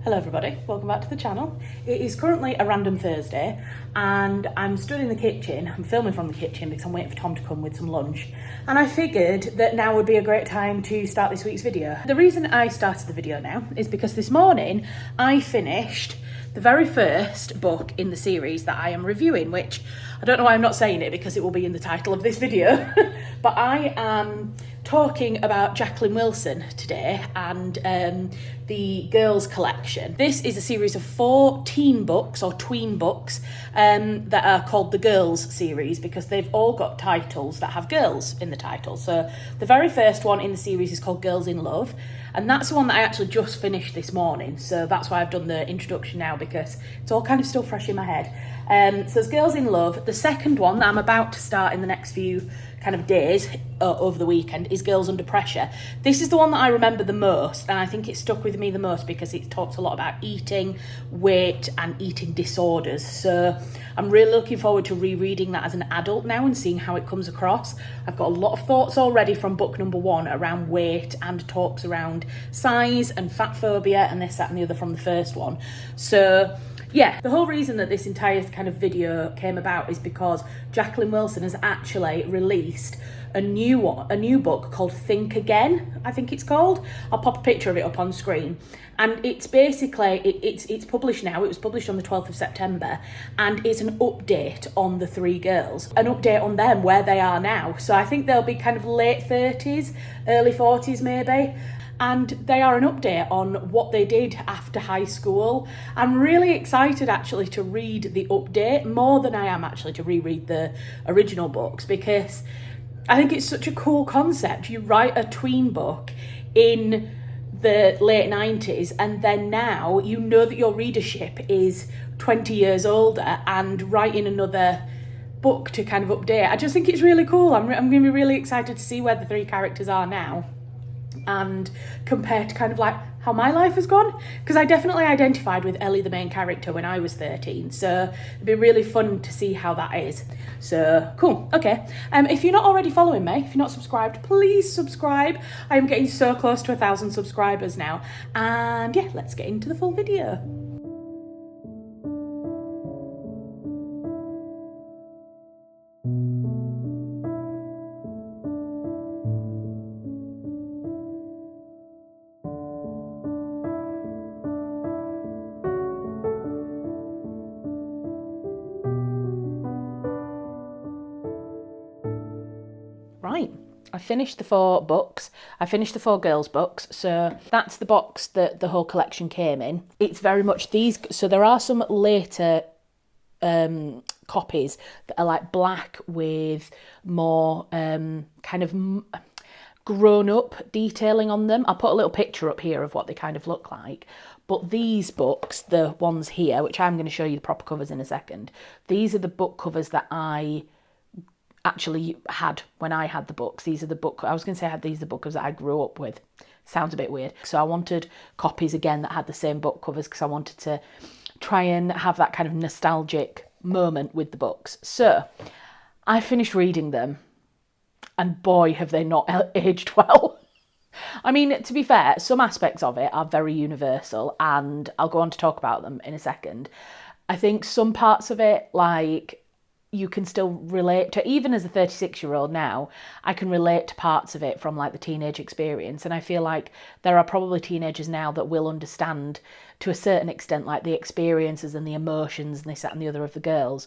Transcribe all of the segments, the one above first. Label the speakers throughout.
Speaker 1: Hello everybody, welcome back to the channel. It is currently a random Thursday and I'm stood in the kitchen. I'm filming from the kitchen because I'm waiting for Tom to come with some lunch. And I figured that now would be a great time to start this week's video. The reason I started the video now is because this morning I finished the very first book in the series that I am reviewing, which I don't know why I'm not saying it because it will be in the title of this video. But I am talking about Jacqueline Wilson today and the Girls collection. This is a series of 4 teen books or tween books that are called the Girls series because they've all got titles that have girls in the title. So the very first one in the series is called Girls in Love, and that's the one that I actually just finished this morning. So that's why I've done the introduction now because it's all kind of still fresh in my head. So it's Girls in Love. The second one that I'm about to start in the next few kind of days over the weekend is Girls Under Pressure. This is the one that I remember the most, and I think it stuck with me the most because it talks a lot about eating, weight and eating disorders. So I'm really looking forward to rereading that as an adult now and seeing how it comes across. I've got a lot of thoughts already from book number 1 around weight and talks around size and fat phobia and this, that and the other from the first one. So yeah, the whole reason that this entire kind of video came about is because Jacqueline Wilson has actually released a new book called Think Again, I think it's called. I'll pop a picture of it up on screen. And it's basically, it's published now. It was published on the 12th of September. And it's an update on the 3 girls. An update on them, where they are now. So I think they'll be kind of late 30s, early 40s maybe. And they are an update on what they did after high school. I'm really excited actually to read the update more than I am actually to reread the original books because I think it's such a cool concept. You write a tween book in the late 90s and then now you know that your readership is 20 years older and writing another book to kind of update. I just think it's really cool. I'm going to be really excited to see where the 3 characters are now and compared to kind of like how my life has gone, because I definitely identified with Ellie, the main character, when I was 13, so it'd be really fun to see how that is. So cool. Okay, if you're not already following me, if you're not subscribed, please subscribe. I am getting so close to 1,000 subscribers now, and yeah, let's get into the full video. Right, I finished the 4 books. I finished the 4 girls books, so that's the box that the whole collection came in. It's very much these, so there are some later copies that are like black with more kind of grown up detailing on them. I'll put a little picture up here of what they kind of look like. But these books, the ones here, which I'm going to show you the proper covers in a second, these are the book covers that I actually had when I had the books. These are the book, I was going to say these are the book covers that I grew up with. Sounds a bit weird. So I wanted copies again that had the same book covers because I wanted to try and have that kind of nostalgic moment with the books. So I finished reading them and boy have they not aged well. I mean, to be fair, some aspects of it are very universal and I'll go on to talk about them in a second. I think some parts of it, like, you can still relate to, even as a 36-year-old now, I can relate to parts of it from like the teenage experience. And I feel like there are probably teenagers now that will understand to a certain extent, like the experiences and the emotions and this, that and the other of the girls.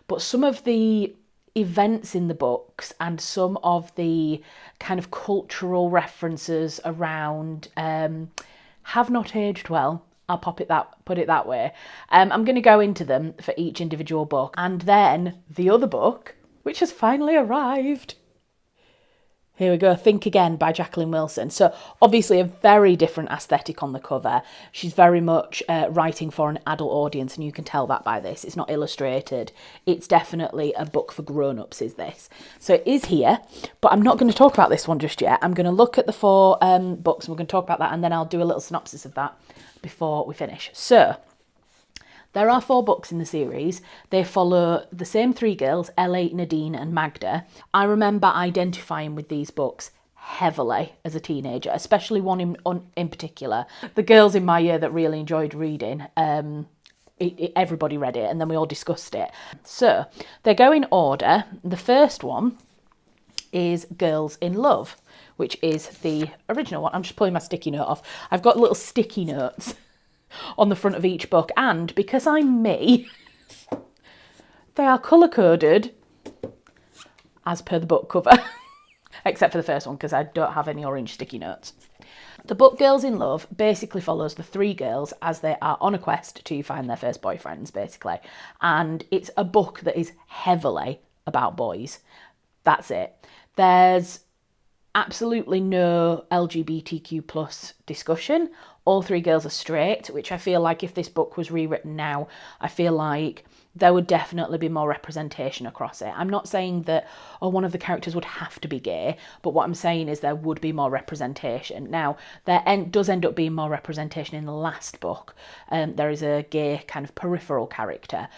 Speaker 1: But some of the events in the books and some of the kind of cultural references around have not aged well. I'll put it that way. I'm going to go into them for each individual book. And then the other book, which has finally arrived. Here we go, Think Again by Jacqueline Wilson. So obviously a very different aesthetic on the cover. She's very much writing for an adult audience, and you can tell that by this. It's not illustrated. It's definitely a book for grown-ups, is this. So it is here, but I'm not going to talk about this one just yet. I'm going to look at the 4 books, and we're going to talk about that, and then I'll do a little synopsis of that before we finish. So there are 4 books in the series. They follow the same 3 girls, Ellie, Nadine and Magda. I remember identifying with these books heavily as a teenager, especially one in particular. The girls in my year that really enjoyed reading, everybody read it, and then we all discussed it. So they go in order. The first one is Girls in Love, which is the original one. I'm just pulling my sticky note off. I've got little sticky notes on the front of each book, and because I'm me, they are colour-coded as per the book cover, except for the first one because I don't have any orange sticky notes. The book Girls in Love basically follows the three girls as they are on a quest to find their first boyfriends, basically. And it's a book that is heavily about boys. That's it. There's absolutely no LGBTQ plus discussion. All three girls are straight, which I feel like if this book was rewritten now, I feel like there would definitely be more representation across it. I'm not saying that one of the characters would have to be gay, but what I'm saying is there would be more representation. Now, there does end up being more representation in the last book. There is a gay kind of peripheral character,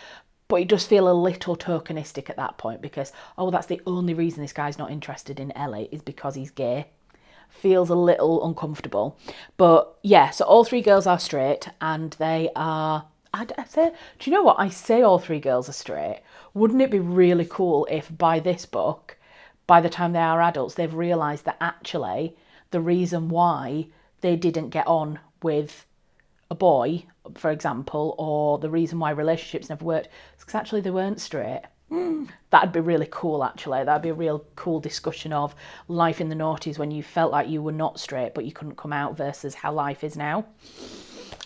Speaker 1: but it does feel a little tokenistic at that point because, that's the only reason this guy's not interested in Ellie is because he's gay. Feels a little uncomfortable. But yeah, so all three girls are straight, and they are... do you know what? I say all three girls are straight. Wouldn't it be really cool if by this book, by the time they are adults, they've realised that actually the reason why they didn't get on with a boy, for example, or the reason why relationships never worked is because actually they weren't straight. That'd be really cool, actually. That'd be a real cool discussion of life in the noughties when you felt like you were not straight but you couldn't come out versus how life is now.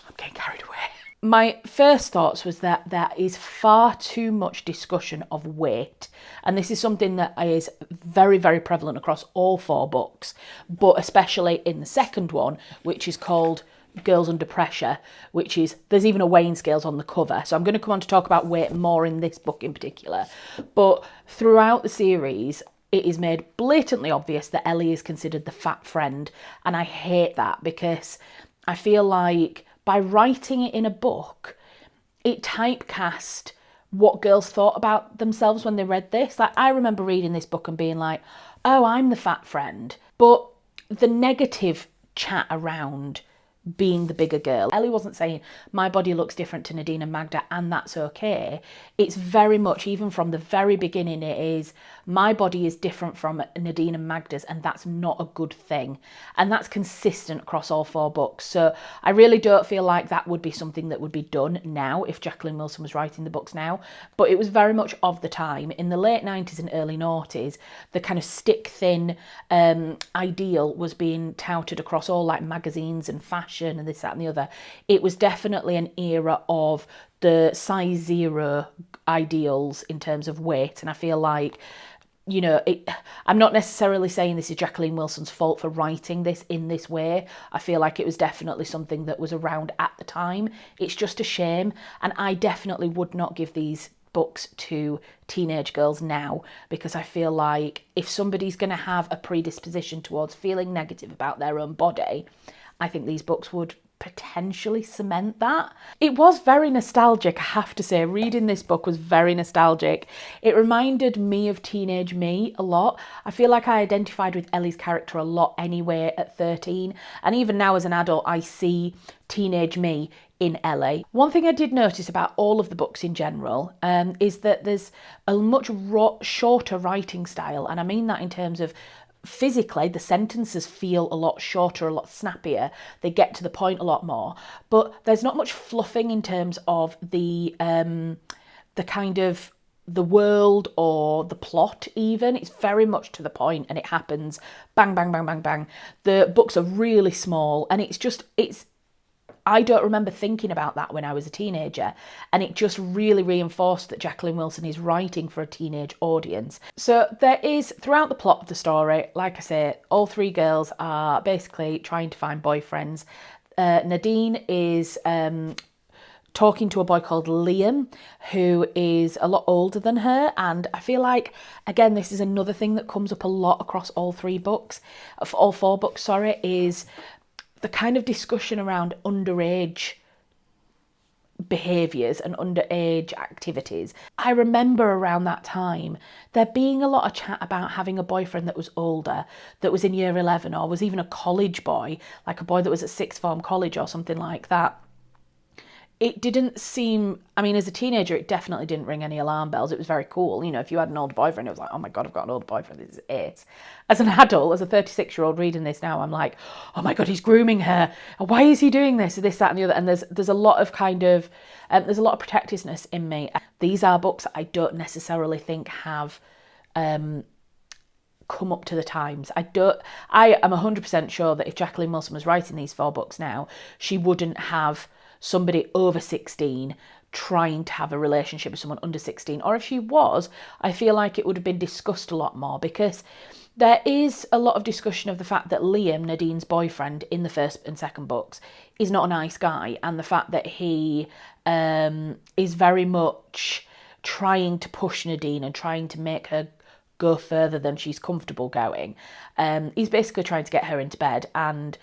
Speaker 1: I'm getting carried away. My first thoughts was that there is far too much discussion of weight, and this is something that is very, very prevalent across all four books, but especially in the second one, which is called Girls Under Pressure, which is, there's even a weighing scales on the cover. So I'm going to come on to talk about weight more in this book in particular. But throughout the series, it is made blatantly obvious that Ellie is considered the fat friend. And I hate that because I feel like by writing it in a book, it typecast what girls thought about themselves when they read this. Like, I remember reading this book and being like, oh, I'm the fat friend. But the negative chat around being the bigger girl. Ellie wasn't saying, my body looks different to Nadine and Magda, and that's okay. It's very much, even from the very beginning, it is, my body is different from Nadine and Magda's, and that's not a good thing. And that's consistent across all four books. So I really don't feel like that would be something that would be done now if Jacqueline Wilson was writing the books now. But it was very much of the time. In the late 90s and early noughties, the kind of stick-thin ideal was being touted across all like magazines and fashion and this, that and the other. It was definitely an era of the size zero ideals in terms of weight, and I feel like, you know, I'm not necessarily saying this is Jacqueline Wilson's fault for writing this in this way. I feel like it was definitely something that was around at the time. It's just a shame, and I definitely would not give these books to teenage girls now, because I feel like if somebody's going to have a predisposition towards feeling negative about their own body, I think these books would potentially cement that. It was very nostalgic, I have to say. Reading this book was very nostalgic. It reminded me of teenage me a lot. I feel like I identified with Ellie's character a lot anyway at 13, and even now as an adult I see teenage me in Ellie. One thing I did notice about all of the books in general is that there's a much shorter writing style, and I mean that in terms of physically the sentences feel a lot shorter, a lot snappier. They get to the point a lot more, but there's not much fluffing in terms of the kind of the world or the plot even. It's very much to the point and it happens bang, bang, bang, bang, bang. The books are really small, and I don't remember thinking about that when I was a teenager, and it just really reinforced that Jacqueline Wilson is writing for a teenage audience. So there is, throughout the plot of the story, like I say, all three girls are basically trying to find boyfriends. Nadine is talking to a boy called Liam, who is a lot older than her, and I feel like, again, this is another thing that comes up a lot across all four books, is the kind of discussion around underage behaviours and underage activities. I remember around that time there being a lot of chat about having a boyfriend that was older, that was in year 11 or was even a college boy, like a boy that was at sixth form college or something like that. It didn't seem, I mean, as a teenager, it definitely didn't ring any alarm bells. It was very cool. You know, if you had an older boyfriend, it was like, oh my God, I've got an older boyfriend. This is it. As an adult, as a 36-year-old reading this now, I'm like, oh my God, he's grooming her. Why is he doing this? This, that, and the other. And there's a lot of kind of, there's a lot of protectiveness in me. These are books I don't necessarily think have come up to the times. I am 100% sure that if Jacqueline Wilson was writing these 4 books now, she wouldn't have somebody over 16 trying to have a relationship with someone under 16. Or if she was, I feel like it would have been discussed a lot more, because there is a lot of discussion of the fact that Liam, Nadine's boyfriend in the first and second books, is not a nice guy, and the fact that he is very much trying to push Nadine and trying to make her go further than she's comfortable going. He's basically trying to get her into bed, and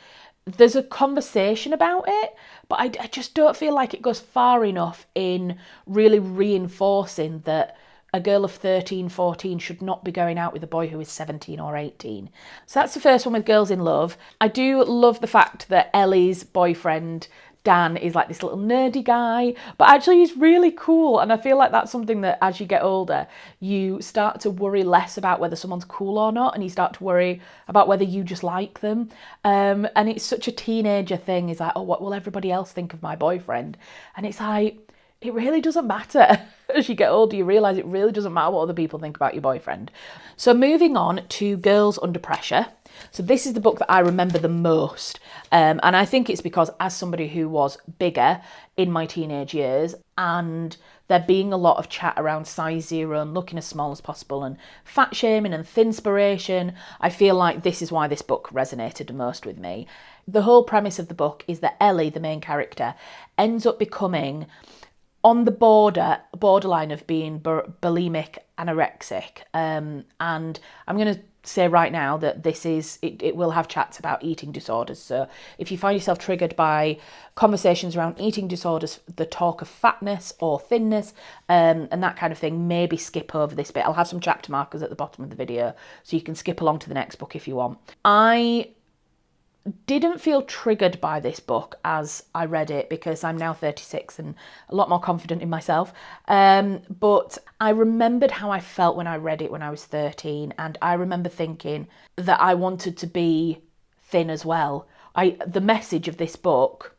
Speaker 1: there's a conversation about it, but I just don't feel like it goes far enough in really reinforcing that a girl of 13, 14 should not be going out with a boy who is 17 or 18. So that's the first one with Girls in Love. I do love the fact that Ellie's boyfriend, Dan, is like this little nerdy guy, but actually he's really cool. And I feel like that's something that as you get older, you start to worry less about whether someone's cool or not, and you start to worry about whether you just like them. And it's such a teenager thing. It's like, oh, what will everybody else think of my boyfriend? And it's like, it really doesn't matter. As you get older, you realise it really doesn't matter what other people think about your boyfriend. So moving on to Girls Under Pressure. So this is the book that I remember the most. And I think it's because as somebody who was bigger in my teenage years, and there being a lot of chat around size 0 and looking as small as possible and fat shaming and thinspiration, I feel like this is why this book resonated the most with me. The whole premise of the book is that Ellie, the main character, ends up becoming on the borderline of being bulimic, anorexic. And I'm going to say right now that it will have chats about eating disorders. So if you find yourself triggered by conversations around eating disorders, the talk of fatness or thinness, and that kind of thing, maybe skip over this bit. I'll have some chapter markers at the bottom of the video so you can skip along to the next book if you want. I didn't feel triggered by this book as I read it, because I'm now 36 and a lot more confident in myself. But I remembered how I felt when I read it when I was 13, and I remember thinking that I wanted to be thin as well. The message of this book,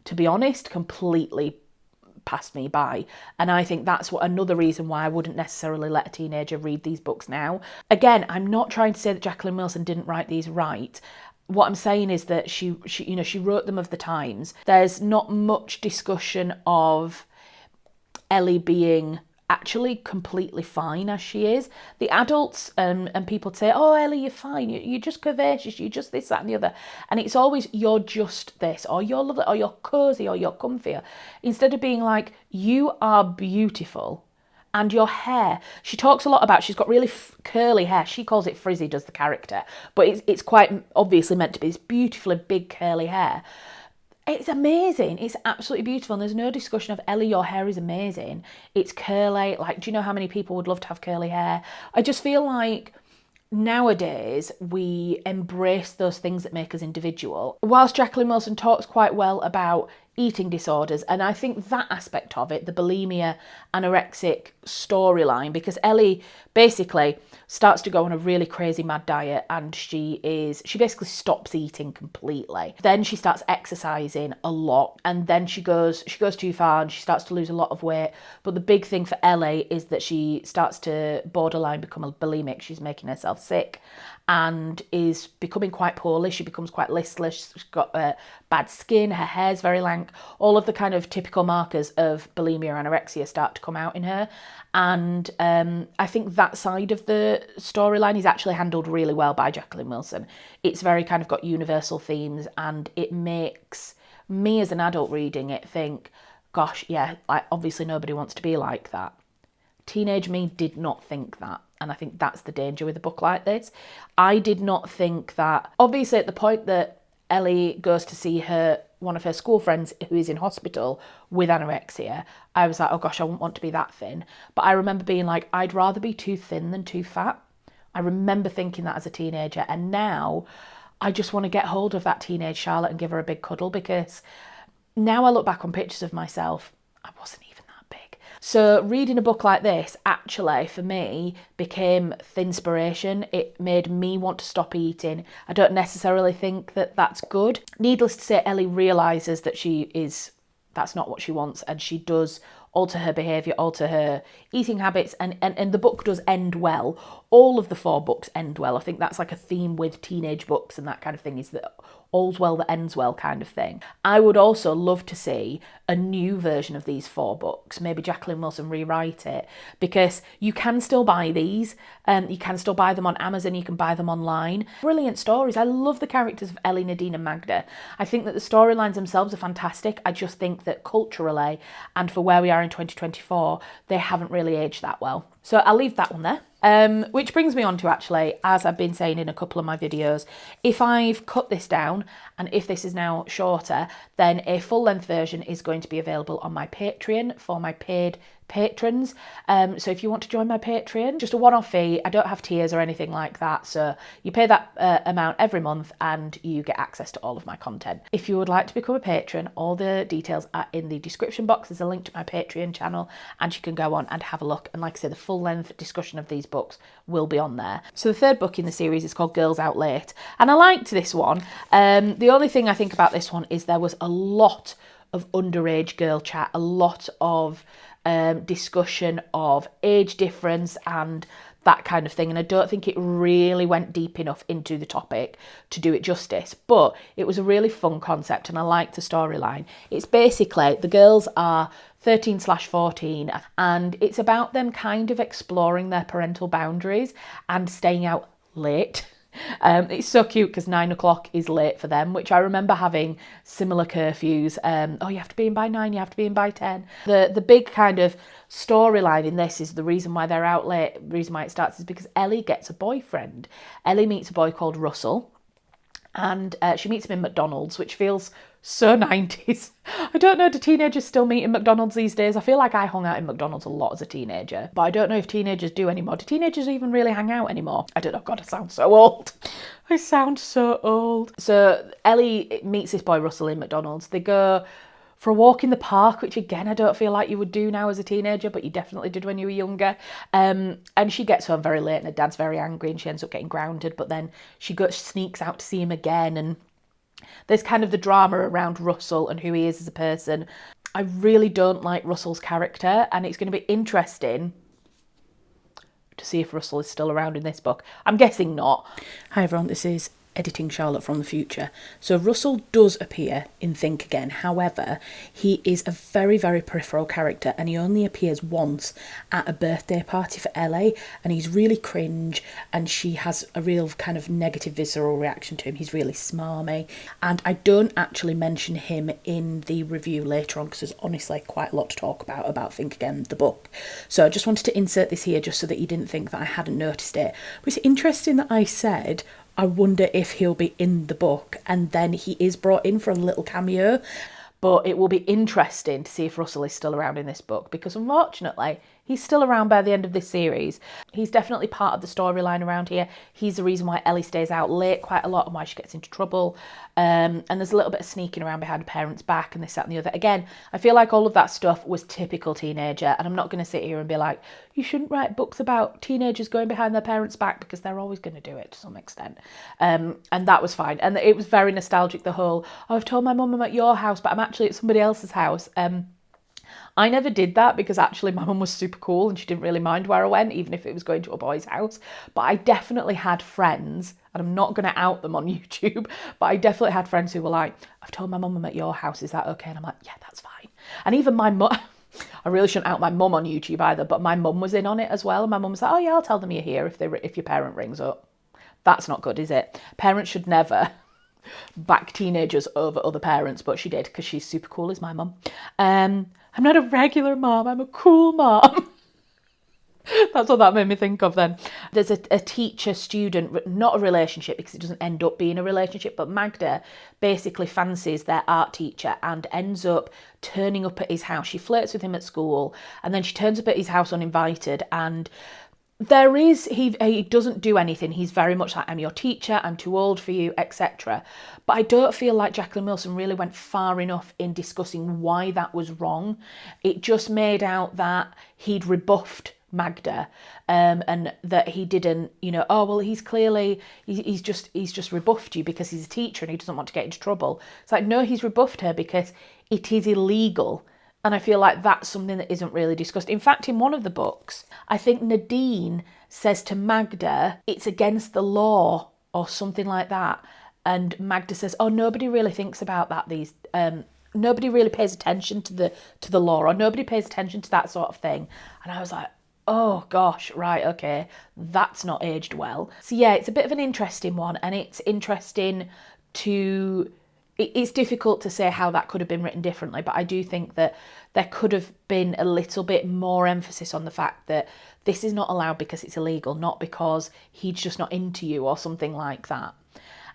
Speaker 1: to be honest, completely passed me by, and I think that's another reason why I wouldn't necessarily let a teenager read these books now. Again, I'm not trying to say that Jacqueline Wilson didn't write these right. What I'm saying is that she wrote them of the times. There's not much discussion of Ellie being actually completely fine as she is. The adults and people say, oh, Ellie, you're fine, you're just curvaceous, you're just this, that and the other. And it's always, you're just this, or you're lovely, or you're cosy, or you're comfier. Instead of being like, you are beautiful. And your hair, she talks a lot about, she's got really curly hair. She calls it frizzy, does the character. But it's quite obviously meant to be this beautiful big curly hair. It's amazing. It's absolutely beautiful. And there's no discussion of, Ellie, your hair is amazing. It's curly. Like, do you know how many people would love to have curly hair? I just feel like nowadays we embrace those things that make us individual. Whilst Jacqueline Wilson talks quite well about eating disorders, and I think that aspect of it, the bulimia, anorexic storyline, because Ellie basically starts to go on a really crazy mad diet, and she basically stops eating completely. Then she starts exercising a lot, and then she goes too far and she starts to lose a lot of weight. But the big thing for Ellie is that she starts to borderline become a bulimic. She's making herself sick and is becoming quite poorly. She becomes quite listless. She's got bad skin. Her hair's very lank. All of the kind of typical markers of bulimia or anorexia start to come out in her. And I think that side of the storyline is actually handled really well by Jacqueline Wilson. It's very kind of got universal themes, and it makes me as an adult reading it think, gosh, yeah, like obviously nobody wants to be like that. Teenage me did not think that. And I think that's the danger with a book like this. I did not think that, obviously at the point that Ellie goes to see her one of her school friends who is in hospital with anorexia, I was like, oh gosh, I wouldn't want to be that thin. But I remember being like, I'd rather be too thin than too fat. I remember thinking that as a teenager, and now I just want to get hold of that teenage Charlotte and give her a big cuddle, because now I look back on pictures of myself, I wasn't even that big. So reading a book like this actually for me became thinspiration. It made me want to stop eating. I don't necessarily think that that's good. Needless to say, Ellie realises that that's not what she wants, and she does alter her behaviour, alter her eating habits, and the book does end well. All of the 4 books end well. I think that's like a theme with teenage books and that kind of thing, is that all's well that ends well kind of thing. I would also love to see a new version of these 4 books, maybe Jacqueline Wilson rewrite it, because you can still buy these, you can still buy them on Amazon, you can buy them online. Brilliant stories. I love the characters of Ellie, Nadine and Magda. I think that the storylines themselves are fantastic. I just think that culturally, and for where we are in 2024, they haven't really aged that well. So I'll leave that one there. Which brings me on to, actually, as I've been saying in a couple of my videos, if I've cut this down and if this is now shorter, then a full-length version is going to be available on my Patreon for my paid patrons. So if you want to join my Patreon, just a one-off fee. I don't have tiers or anything like that, so you pay that amount every month and you get access to all of my content. If you would like to become a patron, all the details are in the description box. There's a link to my Patreon channel and you can go on and have a look, and like I say, the full-length discussion of these books will be on there. So the 3rd book in the series is called Girls Out Late, and I liked this one. The only thing I think about this one is there was a lot of underage girl chat, a lot of discussion of age difference and that kind of thing, and I don't think it really went deep enough into the topic to do it justice, but it was a really fun concept and I liked the storyline. It's basically, the girls are 13/14 and it's about them kind of exploring their parental boundaries and staying out late. It's so cute because 9 o'clock is late for them, which I remember having similar curfews. Oh, you have to be in by 9, you have to be in by 10. The big kind of storyline in this is the reason why they're out late, the reason why it starts is because Ellie gets a boyfriend. Ellie meets a boy called Russell, and she meets him in McDonald's, which feels so 90s. I don't know, do teenagers still meet in McDonald's these days? I feel like I hung out in McDonald's a lot as a teenager, but I don't know if teenagers do anymore. Do teenagers even really hang out anymore? I don't know. God, I sound so old. I sound so old. So Ellie meets this boy Russell in McDonald's. They go for a walk in the park, which again, I don't feel like you would do now as a teenager, but you definitely did when you were younger. And she gets home very late and her dad's very angry and she ends up getting grounded, but then she sneaks out to see him again, and there's kind of the drama around Russell and who he is as a person. I really don't like Russell's character, and it's going to be interesting to see if Russell is still around in this book. I'm guessing not. Hi everyone, this is editing Charlotte from the future. So Russell does appear in Think Again. However, he is a very, very peripheral character and he only appears once at a birthday party for Ellie, and he's really cringe and she has a real kind of negative visceral reaction to him. He's really smarmy, and I don't actually mention him in the review later on because there's honestly quite a lot to talk about Think Again, the book. So I just wanted to insert this here just so that you didn't think that I hadn't noticed it. But it's interesting that I said I wonder if he'll be in the book, and then he is brought in for a little cameo. But it will be interesting to see if Russell is still around in this book, because unfortunately he's still around by the end of this series. He's definitely part of the storyline around here. He's the reason why Ellie stays out late quite a lot and why she gets into trouble. And there's a little bit of sneaking around behind her parents' back and this, that and the other. Again, I feel like all of that stuff was typical teenager, and I'm not going to sit here and be like, you shouldn't write books about teenagers going behind their parents' back, because they're always going to do it to some extent. And that was fine. And it was very nostalgic, the whole, oh, I've told my mum I'm at your house, but I'm actually at somebody else's house. I never did that because actually my mum was super cool and she didn't really mind where I went, even if it was going to a boy's house. But I definitely had friends, and I'm not going to out them on YouTube, but I definitely had friends who were like, I've told my mum I'm at your house, is that okay? And I'm like, yeah, that's fine. And even my mum, I really shouldn't out my mum on YouTube either, but my mum was in on it as well. And my mum was like, oh yeah, I'll tell them you're here if your parent rings up. That's not good, is it? Parents should never back teenagers over other parents, but she did because she's super cool, is my mum. I'm not a regular mom, I'm a cool mom. That's what that made me think of then. There's a teacher-student, not a relationship because it doesn't end up being a relationship, but Magda basically fancies their art teacher and ends up turning up at his house. She flirts with him at school and then she turns up at his house uninvited, and he doesn't do anything. He's very much like, I'm your teacher, I'm too old for you, etc. But I don't feel like Jacqueline Wilson really went far enough in discussing why that was wrong. It just made out that he'd rebuffed Magda, and that he didn't, oh well, he's just rebuffed you because he's a teacher and he doesn't want to get into trouble. It's like, no, he's rebuffed her because it is illegal. And I feel like that's something that isn't really discussed. In fact, in one of the books, I think Nadine says to Magda, it's against the law or something like that. And Magda says, oh, nobody really thinks about that. Nobody really pays attention to the law, or nobody pays attention to that sort of thing. And I was like, oh gosh, right, okay, that's not aged well. So yeah, it's a bit of an interesting one, and it's interesting it's difficult to say how that could have been written differently, but I do think that there could have been a little bit more emphasis on the fact that this is not allowed because it's illegal, not because he's just not into you or something like that.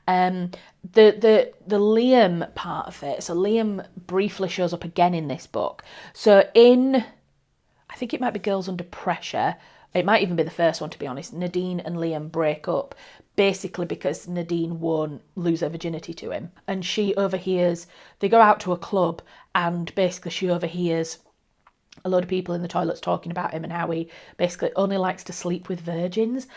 Speaker 1: The Liam part of it, so Liam briefly shows up again in this book. So I think it might be Girls Under Pressure, it might even be the first one to be honest, Nadine and Liam break up basically because Nadine won't lose her virginity to him. And she overhears, they go out to a club and basically she overhears a load of people in the toilets talking about him and how he basically only likes to sleep with virgins.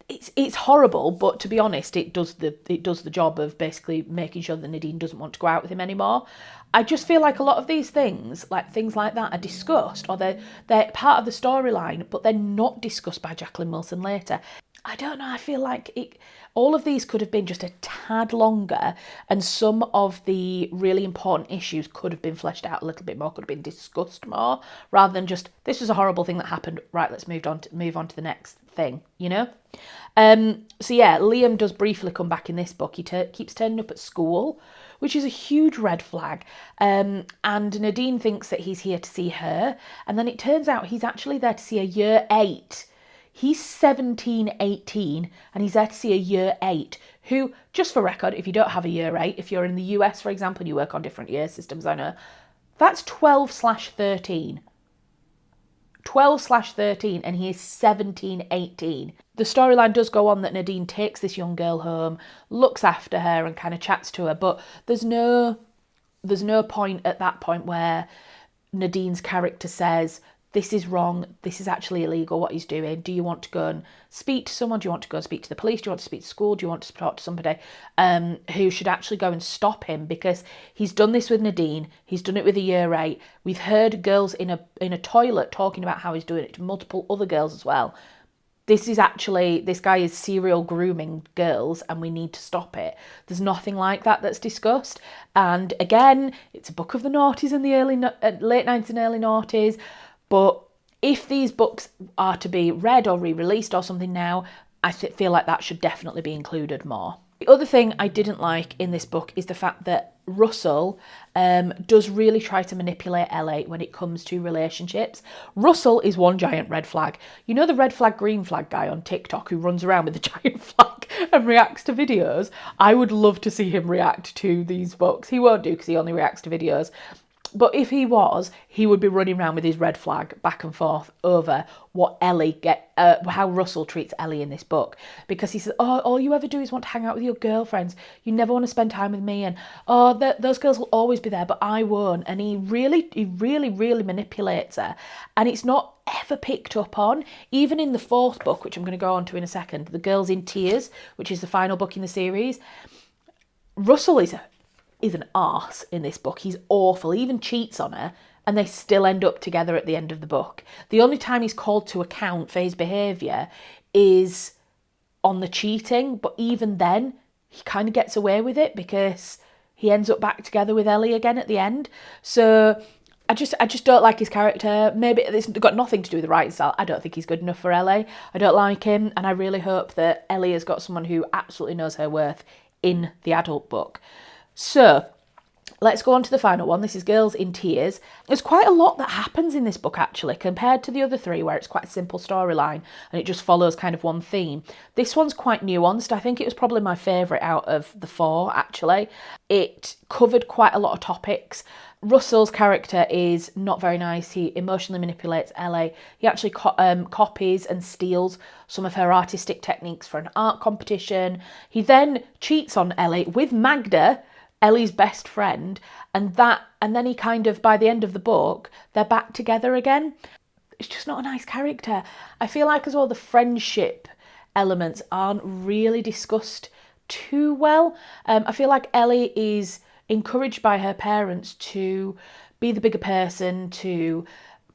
Speaker 1: It's horrible, but to be honest, it does the job of basically making sure that Nadine doesn't want to go out with him anymore. I just feel like a lot of these things like that, are discussed, or they're part of the storyline, but they're not discussed by Jacqueline Wilson later. I don't know, I feel like all of these could have been just a tad longer, and some of the really important issues could have been fleshed out a little bit more, could have been discussed more, rather than just, this was a horrible thing that happened, right, let's move on to the next thing, So yeah, Liam does briefly come back in this book. He keeps turning up at school, which is a huge red flag. And Nadine thinks that he's here to see her, and then it turns out he's actually there to see a year 8. He's 17, 18, and he's there to see a year 8, who, just for record, if you don't have a year 8, if you're in the US, for example, and you work on different year systems, I know, that's 12/13. 12/13, and he is 17, 18. The storyline does go on that Nadine takes this young girl home, looks after her and kind of chats to her, but there's no point at that point where Nadine's character says, this is wrong, this is actually illegal what he's doing, do you want to go and speak to someone, do you want to go and speak to the police, do you want to speak to school, do you want to talk to somebody who should actually go and stop him, because he's done this with Nadine, he's done it with a year 8, we've heard girls in a toilet talking about how he's doing it to multiple other girls as well. This guy is serial grooming girls and we need to stop it. There's nothing like that that's discussed. And again, it's a book of the noughties in the late 90s and early noughties. But if these books are to be read or re-released or something now, I feel like that should definitely be included more. The other thing I didn't like in this book is the fact that Russell does really try to manipulate Ellie when it comes to relationships. Russell is one giant red flag. You know the red flag, green flag guy on TikTok who runs around with a giant flag and reacts to videos? I would love to see him react to these books. He won't do because he only reacts to videos. But if he was, he would be running around with his red flag back and forth over what how Russell treats Ellie in this book. Because he says, oh, all you ever do is want to hang out with your girlfriends. You never want to spend time with me. And, those girls will always be there, but I won't. And he really, really manipulates her. And it's not ever picked up on. Even in the 4th book, which I'm going to go on to in a second, The Girls in Tears, which is the final book in the series, Russell is an arse in this book. He's awful. He even cheats on her and they still end up together at the end of the book. The only time he's called to account for his behaviour is on the cheating, but even then he kind of gets away with it because he ends up back together with Ellie again at the end. So I just don't like his character. Maybe it's got nothing to do with the writing style. I don't think he's good enough for Ellie. I don't like him, and I really hope that Ellie has got someone who absolutely knows her worth in the adult book. So, Let's go on to the final one. This is Girls in Tears. There's quite a lot that happens in this book, actually, compared to the other three, where it's quite a simple storyline and it just follows kind of one theme. This one's quite nuanced. I think it was probably my favourite out of the four, actually. It covered quite a lot of topics. Russell's character is not very nice. He emotionally manipulates Ellie. He actually copies and steals some of her artistic techniques for an art competition. He then cheats on Ellie with Magda, Ellie's best friend, and then he kind of, by the end of the book, they're back together again. It's just not a nice character. I feel like as well the friendship elements aren't really discussed too well. I feel like Ellie is encouraged by her parents to be the bigger person, to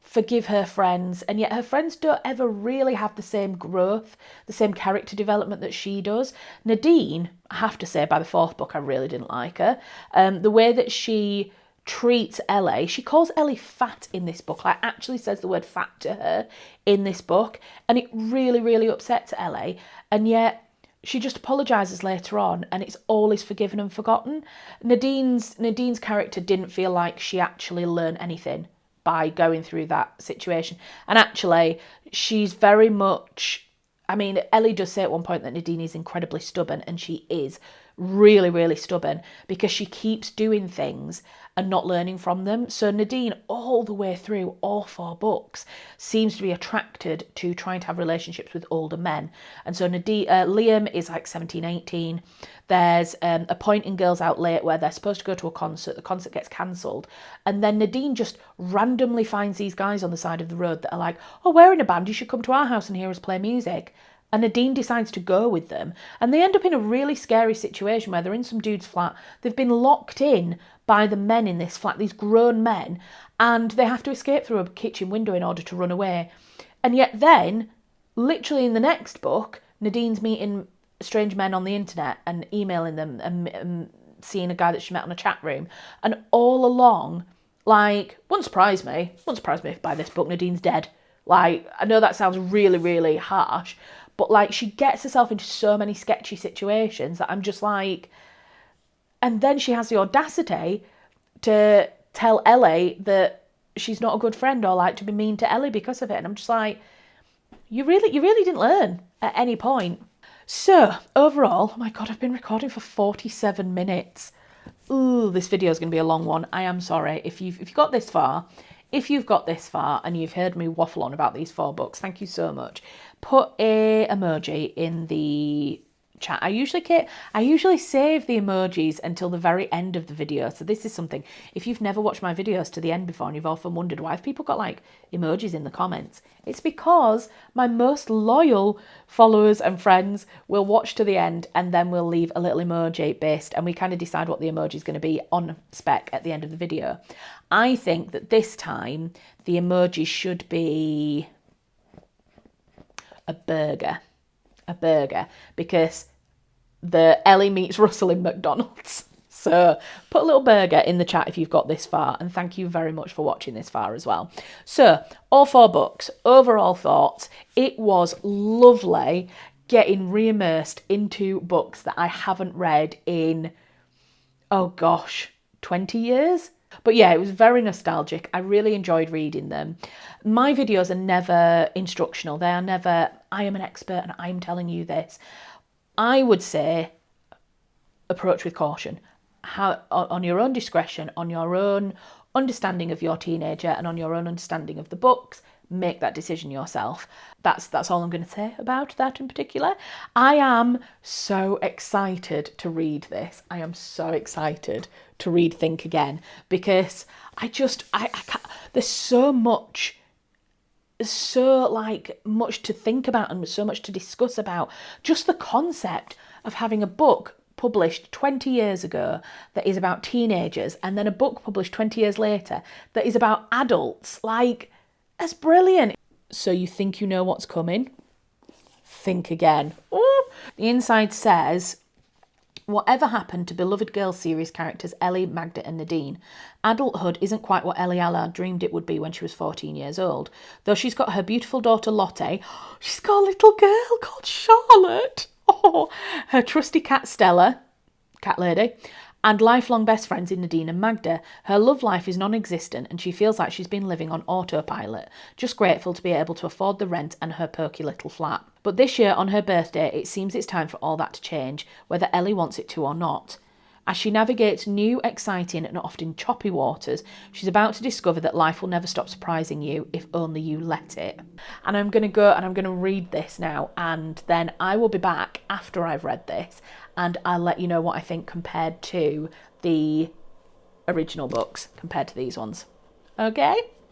Speaker 1: forgive her friends, and yet her friends don't ever really have the same growth, the same character development that she does. Nadine, I have to say, by the fourth book, I really didn't like her. The way that she treats Ellie, she calls Ellie fat in this book, like actually says the word fat to her in this book, and it really, really upsets Ellie, and yet she just apologises later on and it's all is forgiven and forgotten. Nadine's character didn't feel like she actually learned anything by going through that situation. And actually, she's very much... I mean, Ellie does say at one point that Nadine is incredibly stubborn, and she is really, really stubborn because she keeps doing things and not learning from them. So Nadine, all the way through all four books, seems to be attracted to trying to have relationships with older men. And so Liam is like 17, 18. There's a point in Girls Out Late where they're supposed to go to a concert. The concert gets cancelled. And then Nadine just randomly finds these guys on the side of the road that are like, oh, we're in a band, you should come to our house and hear us play music. And Nadine decides to go with them. And they end up in a really scary situation where they're in some dude's flat. They've been locked in by the men in this flat, these grown men, and they have to escape through a kitchen window in order to run away. And yet then, literally in the next book, Nadine's meeting strange men on the internet and emailing them and seeing a guy that she met on a chat room. And all along, like, wouldn't surprise me if by this book Nadine's dead. Like, I know that sounds really, really harsh, but like she gets herself into so many sketchy situations that I'm just like... And then she has the audacity to tell Ellie that she's not a good friend or like to be mean to Ellie because of it. And I'm just like, you really didn't learn at any point. So overall, oh my God, I've been recording for 47 minutes. Ooh, this video is going to be a long one. I am sorry. If you've got this far and you've heard me waffle on about these four books, thank you so much. Put a emoji in the chat. I usually save the emojis until the very end of the video. So this is something, if you've never watched my videos to the end before and you've often wondered why have people got like emojis in the comments, it's because my most loyal followers and friends will watch to the end and then we'll leave a little emoji based, and we kind of decide what the emoji is going to be on spec at the end of the video. I think that this time the emoji should be a burger, because the Ellie meets Russell in McDonald's. So put a little burger in the chat if you've got this far, and thank you very much for watching this far as well. So all four books, overall thoughts, it was lovely getting re-immersed into books that I haven't read in, oh gosh, 20 years? But yeah, it was very nostalgic. I really enjoyed reading them. My videos are never instructional. They are never, I am an expert and I'm telling you this. I would say approach with caution. On your own discretion, on your own understanding of your teenager and on your own understanding of the books, make that decision yourself. That's all I'm going to say about that in particular. I am so excited to read this. I am so excited to read Think Again, because I can't, there's so much to think about and so much to discuss about. Just the concept of having a book published 20 years ago that is about teenagers and then a book published 20 years later that is about adults, like, that's brilliant. So you think you know what's coming? Think again. Ooh. The inside says, whatever happened to beloved girl series characters Ellie, Magda and Nadine? Adulthood isn't quite what Ellie Allard dreamed it would be when she was 14 years old. Though she's got her beautiful daughter Lotte, she's got a little girl called Charlotte. Oh, her trusty cat Stella, cat lady, And lifelong best friends in Nadine and Magda. Her love life is non-existent and she feels like she's been living on autopilot, just grateful to be able to afford the rent and her perky little flat. But this year on her birthday, it seems it's time for all that to change, whether Ellie wants it to or not. As she navigates new, exciting and often choppy waters, she's about to discover that life will never stop surprising you if only you let it. And I'm going to go and I'm going to read this now, and then I will be back after I've read this and I'll let you know what I think compared to the original books, compared to these ones. Okay?